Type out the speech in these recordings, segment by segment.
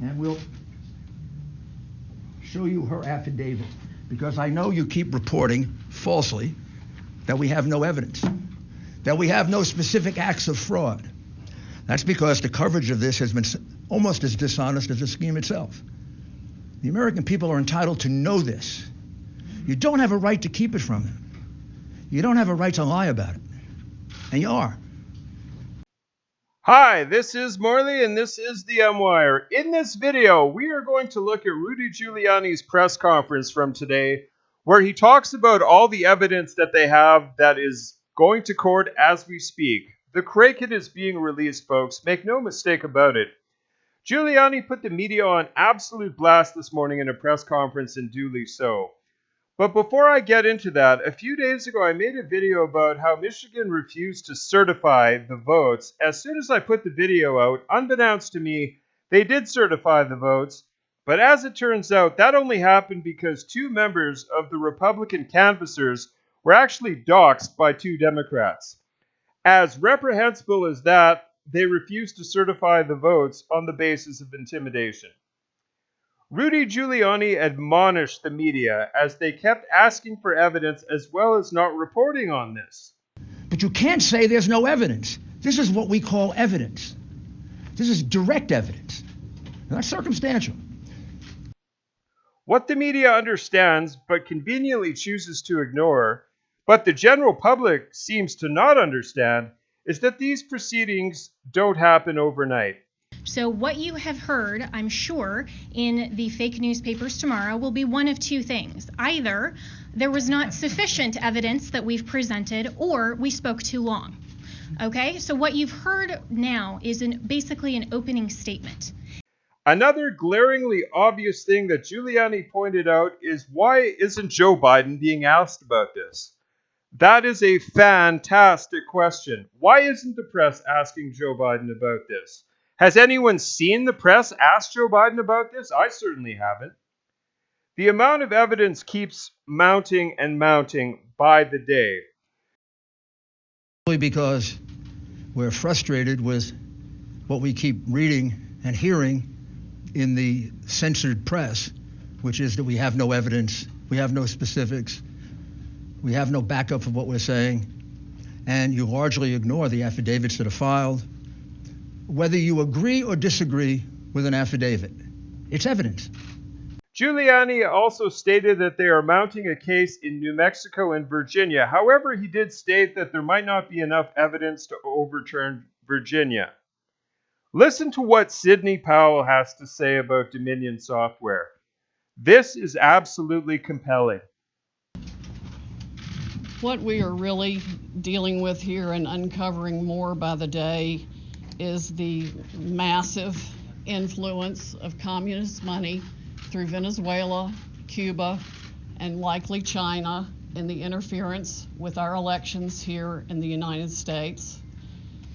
and we'll show you her affidavit, because I know you keep reporting falsely that we have no evidence, that we have no specific acts of fraud. That's because the coverage of this has been almost as dishonest as the scheme itself. The American people are entitled to know this. You don't have a right to keep it from them. You don't have a right to lie about it. And you are. Hi, this is Morley, and this is the M-Wire. In this video, we are going to look at Rudy Giuliani's press conference from today, where he talks about all the evidence that they have that is going to court as we speak. The KRAKEN is being released, folks. Make no mistake about it. Giuliani put the media on absolute blast this morning in a press conference, and duly so. But before I get into that, a few days ago I made a video about how Michigan refused to certify the votes. As soon as I put the video out, unbeknownst to me, they did certify the votes. But as it turns out, that only happened because two members of the Republican canvassers were actually doxxed by two Democrats. As reprehensible as that, they refused to certify the votes on the basis of intimidation. Rudy Giuliani admonished the media as they kept asking for evidence as well as not reporting on this. But you can't say there's no evidence. This is what we call evidence. This is direct evidence, not circumstantial. What the media understands but conveniently chooses to ignore, but the general public seems to not understand, is that these proceedings don't happen overnight. So what you have heard, I'm sure, in the fake newspapers tomorrow will be one of two things. Either there was not sufficient evidence that we've presented, or we spoke too long. Okay, so what you've heard now is basically an opening statement. Another glaringly obvious thing that Giuliani pointed out is, why isn't Joe Biden being asked about this? That is a fantastic question. Why isn't the press asking Joe Biden about this? Has anyone seen the press ask Joe Biden about this? I certainly haven't. The amount of evidence keeps mounting and mounting by the day. Because we're frustrated with what we keep reading and hearing in the censored press, which is that we have no evidence, we have no specifics, we have no backup for what we're saying, and you largely ignore the affidavits that are filed. Whether you agree or disagree with an affidavit, it's evidence. Giuliani also stated that they are mounting a case in New Mexico and Virginia. However, he did state that there might not be enough evidence to overturn Virginia. Listen to what Sidney Powell has to say about Dominion software. This is absolutely compelling. What we are really dealing with here and uncovering more by the day is the massive influence of communist money through Venezuela, Cuba, and likely China in the interference with our elections here in the United States.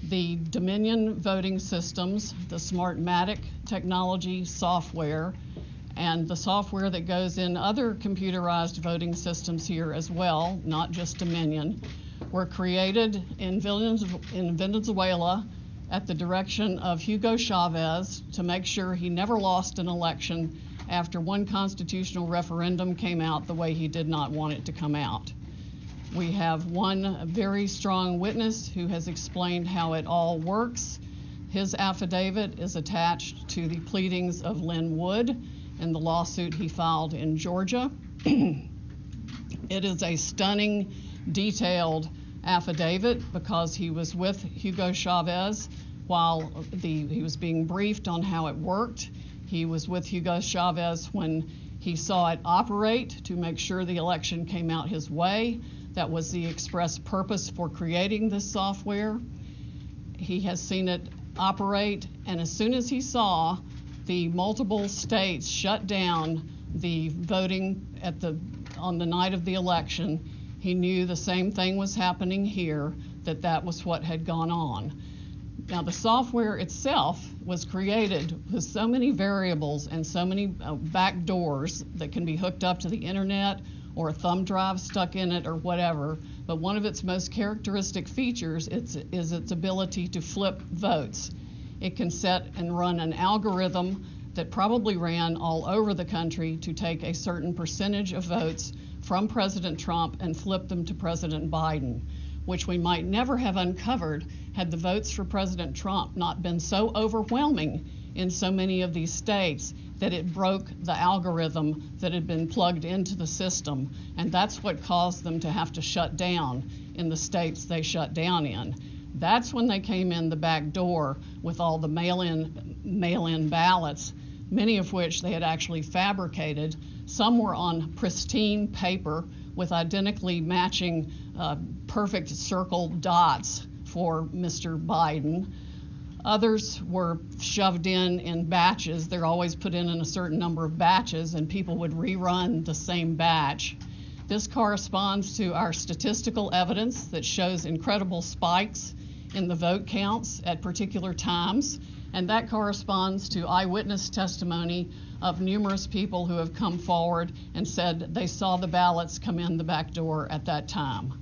The Dominion voting systems, the Smartmatic technology software, and the software that goes in other computerized voting systems here as well, not just Dominion, were created in Venezuela at the direction of Hugo Chavez to make sure he never lost an election after one constitutional referendum came out the way he did not want it to come out. We have one very strong witness who has explained how it all works. His affidavit is attached to the pleadings of Lynn Wood in the lawsuit he filed in Georgia. It is a stunning, detailed affidavit because he was with Hugo Chavez while he was being briefed on how it worked. He was with Hugo Chavez when he saw it operate to make sure the election came out his way. That was the express purpose for creating this software. He has seen it operate, and as soon as he saw the multiple states shut down the voting on the night of the election, he knew the same thing was happening here, that was what had gone on. Now, the software itself was created with so many variables and so many back doors that can be hooked up to the internet or a thumb drive stuck in it or whatever. But one of its most characteristic features is its ability to flip votes. It can set and run an algorithm that probably ran all over the country to take a certain percentage of votes from President Trump and flip them to President Biden, which we might never have uncovered had the votes for President Trump not been so overwhelming in so many of these states that it broke the algorithm that had been plugged into the system. And that's what caused them to have to shut down in the states they shut down in. That's when they came in the back door with all the mail-in ballots, many of which they had actually fabricated. Some were on pristine paper with identically matching perfect circle dots for Mr. Biden. Others were shoved in batches. They're always put in a certain number of batches, and people would rerun the same batch. This corresponds to our statistical evidence that shows incredible spikes in the vote counts at particular times, and that corresponds to eyewitness testimony of numerous people who have come forward and said they saw the ballots come in the back door at that time.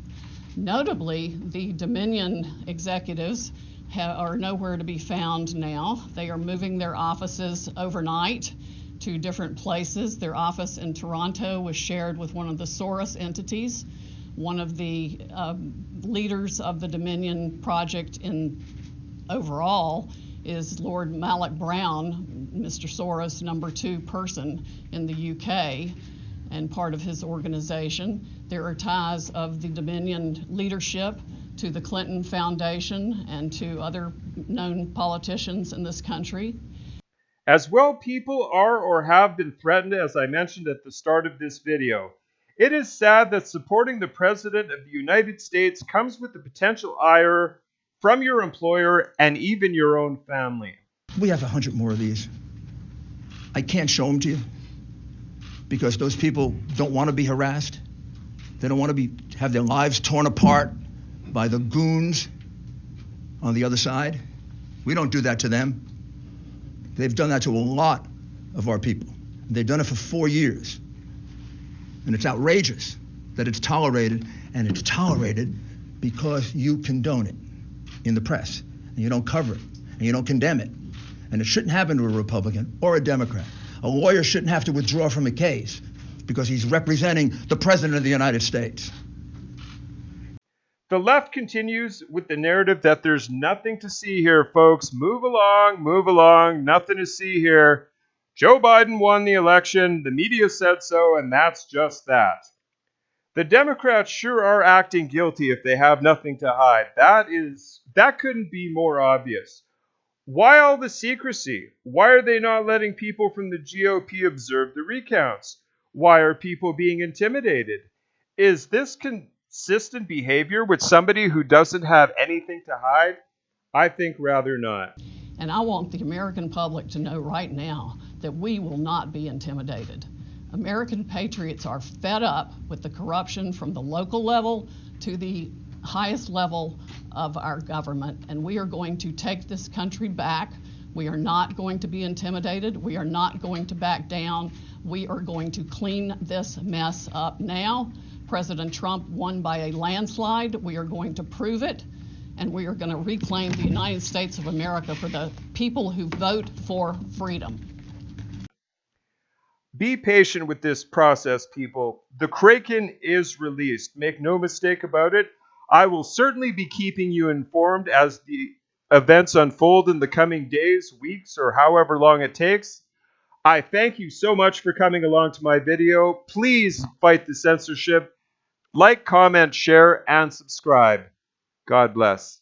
Notably, the Dominion executives are nowhere to be found now. They are moving their offices overnight to different places. Their office in Toronto was shared with one of the Soros entities. One of the leaders of the Dominion project overall is Lord Malloch Brown, Mr. Soros' number 2 person in the UK, and part of his organization. There are ties of the Dominion leadership to the Clinton Foundation and to other known politicians in this country. As well, people are or have been threatened, as I mentioned at the start of this video. It is sad that supporting the President of the United States comes with the potential ire from your employer and even your own family. We have 100 more of these. I can't show them to you because those people don't want to be harassed. They don't want to have their lives torn apart by the goons on the other side. We don't do that to them. They've done that to a lot of our people. They've done it for 4 years. And it's outrageous that it's tolerated, and it's tolerated because you condone it in the press, and you don't cover it, and you don't condemn it. And it shouldn't happen to a Republican or a Democrat. A lawyer shouldn't have to withdraw from a case because he's representing the President of the United States. The left continues with the narrative that there's nothing to see here, folks. Move along, nothing to see here. Joe Biden won the election, the media said so, and that's just that. The Democrats sure are acting guilty if they have nothing to hide. That couldn't be more obvious. Why all the secrecy? Why are they not letting people from the GOP observe the recounts? Why are people being intimidated? Is this consistent behavior with somebody who doesn't have anything to hide? I think rather not. And I want the American public to know right now that we will not be intimidated. American patriots are fed up with the corruption from the local level to the highest level of our government, and we are going to take this country back. We are not going to be intimidated. We are not going to back down. We are going to clean this mess up now. President Trump won by a landslide. We are going to prove it, and we are going to reclaim the United States of America for the people who vote for freedom. Be patient with this process, people. The KRAKEN is released. Make no mistake about it. I will certainly be keeping you informed as the events unfold in the coming days, weeks, or however long it takes. I thank you so much for coming along to my video. Please fight the censorship. Like, comment, share, and subscribe. God bless.